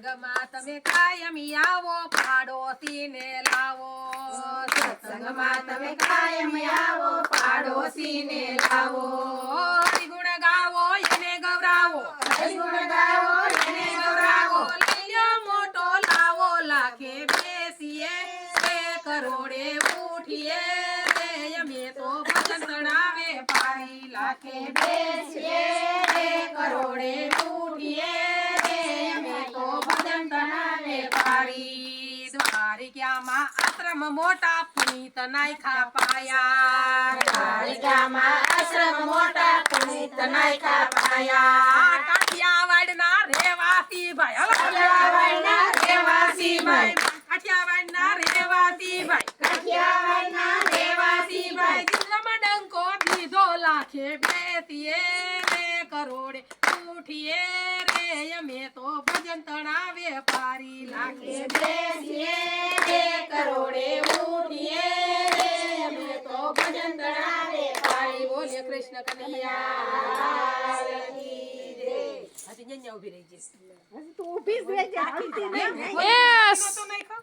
સત્સંગમાં તમે કાયમી આવો પાડોશીને લાવો સત્સંગમાં તમે કાયમ આવો પાડોશીને લાવો હરિગુણ ગાવો એને ગૌરાવો હરિગુણ ગાવો એને ગૌરાવો લલ્યો મોટો લાવો લાખે બેસીએ 2 કરોડે ઉઠીએ રે અમે તો ભજન તણાવે પારી લાખે બેસીએ 2 કરોડે ઉઠીએ રે અમે તો ભજન તણાવે પારી દ્વારિકામાં આશ્રમ મોટા પુનિત નાયખા પાયા દ્વારિકામાં આશ્રમ મોટા પુનિત નાયખા પાયા કાઠિયાવાડના રહેવાસી ભાઈ હલો કાઠિયાવાડના રહેવાસી ભાઈ કાઠિયાવાડના રહેવાસી ભાઈ કાઠિયાવાડના રહેવાસી ભાઈ દિલમાં ડંકો દીધો લાખે બેસીએ 2 કરોડે ઉઠીએ રે અમે તો ભજન તણાવે પારી લાખે બેસીએ 2 કરોડે ઉઠીએ રે અમે તો ભજન તણાવે પાડી બોલે કૃષ્ણ કનૈયા હજી ન્યા ઉભી રહી જઈશ તું ઊભી જ રહેજે, હાલતી નહીં. તો નહીં ખા